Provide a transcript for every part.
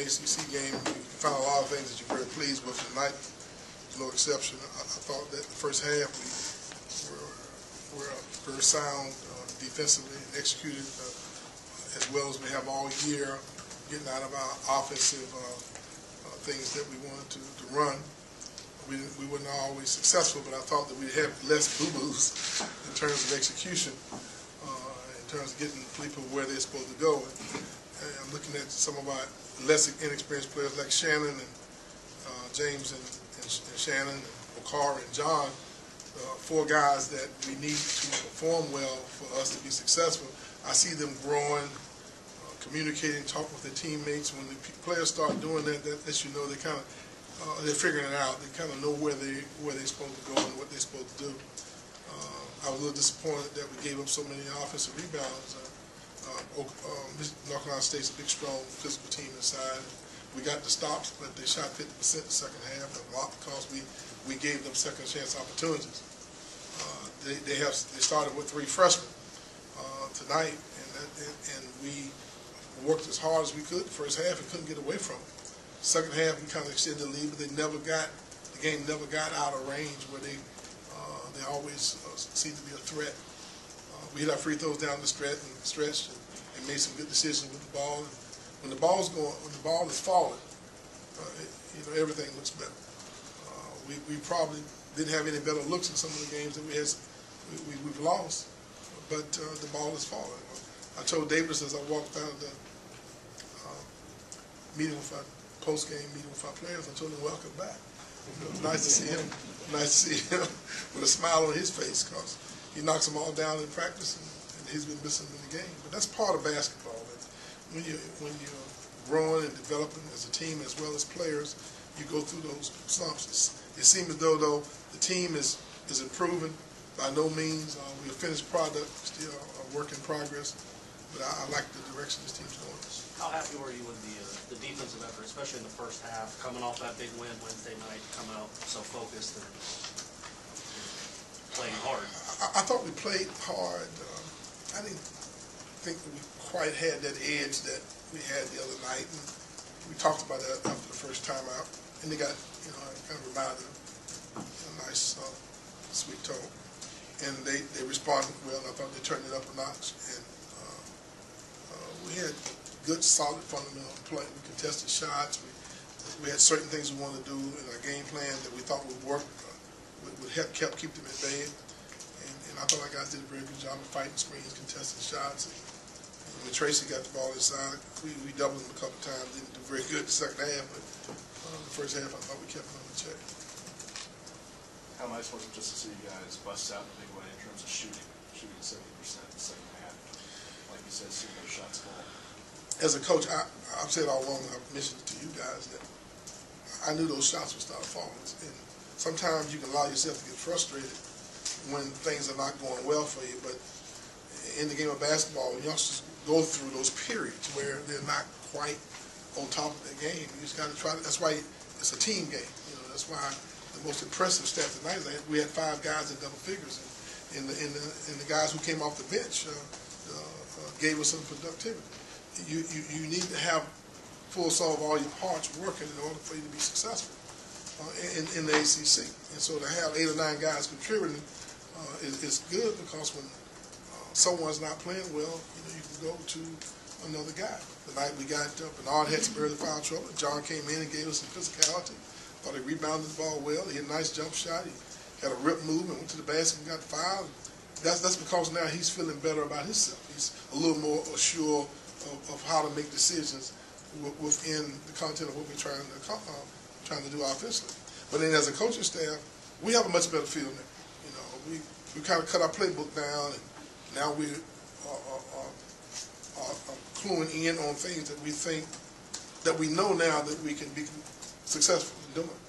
ACC game. We found a lot of things that you're very pleased with tonight. No exception. I thought that the first half we were very sound defensively and executed as well as we have all year, getting out of our offensive things that we wanted to run. We weren't always successful, but I thought that we'd have less boo-boos in terms of execution, in terms of getting people where they're supposed to go. And I'm looking at some of our less inexperienced players like Shannon and James and Shannon, and Okara and John, 4 guys that we need to perform well for us to be successful. I see them growing, communicating, talking with their teammates. When the players start doing that, that lets you know they kind of they're figuring it out. They kind of know where they're supposed to go and what they're supposed to do. I was a little disappointed that we gave up so many offensive rebounds. North Carolina State's a big, strong, physical team inside. We got the stops, but they shot 50% the second half, a lot because we gave them second chance opportunities. They started with 3 freshmen tonight, and we worked as hard as we could the first half and couldn't get away from it. Second half we kind of extended the lead, but the game never got out of range where they always seemed to be a threat. We hit our free throws down the stretch and made some good decisions with the ball. When the ball is falling, everything looks better. We probably didn't have any better looks in some of the games that we've lost, but the ball is falling. I told Davis as I walked out of the meeting with our post-game meeting with our players, I told him welcome back. Nice to see him. Nice to see him with a smile on his face because he knocks them all down in practice and he's been missing in the game. But that's part of basketball. When you're growing and developing as a team as well as players, you go through those slumps. It seems as though the team is improving. By no means we're a finished product, still a work in progress. But I like the direction this team's going. How happy were you with the defensive effort, especially in the first half, coming off that big win Wednesday night, come out so focused and playing hard? I thought we played hard. I didn't think we quite had that edge that we had the other night. And we talked about that after the first time out, and they got, kind of reminded them a nice, sweet tone. And they responded well, and I thought they turned it up a notch. And we had good, solid, fundamental play. We contested shots. We had certain things we wanted to do in our game plan that we thought would work, would help keep them at bay. And I thought our guys did a very good job of fighting screens, contesting shots. And when Tracy got the ball inside, we doubled him a couple times. Didn't do very good the second half, but the first half I thought we kept him on the check. How nice was it just to see you guys bust out in a big way in terms of shooting 70% in the second half? Like you said, seeing those shots fall. As a coach, I've said all along, I've mentioned to you guys that I knew those shots would start falling. And sometimes you can allow yourself to get frustrated when things are not going well for you. But in the game of basketball, youngsters go through those periods where they're not quite on top of their game. You just got to try to. That's why it's a team game. That's why the most impressive stat tonight is that we had 5 guys in double figures, and the guys who came off the bench gave us some productivity. You need to have full saw of all your parts working in order for you to be successful in the ACC. And so to have 8 or 9 guys contributing is good because when someone's not playing well, you can go to another guy. Tonight we got Bernard had some early foul trouble. John came in and gave us some physicality. Thought he rebounded the ball well. He had a nice jump shot. He had a rip move and went to the basket and got the foul. That's because now he's feeling better about himself. He's a little more assured of how to make decisions within the content of what we're trying to do offensively. But then as a coaching staff, we have a much better feel now. We kind of cut our playbook down, and now we are cluing in on things that we think, that we know now that we can be successful in doing.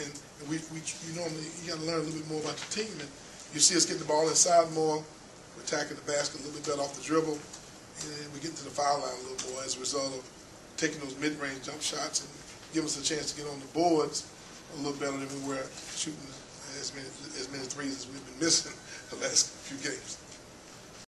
And we normally, you got to learn a little bit more about your team. And you see us getting the ball inside more, we're attacking the basket a little bit better off the dribble, and we get to the foul line a little more as a result of taking those mid-range jump shots and give us a chance to get on the boards a little better than we were shooting as many threes as we've been missing the last few games.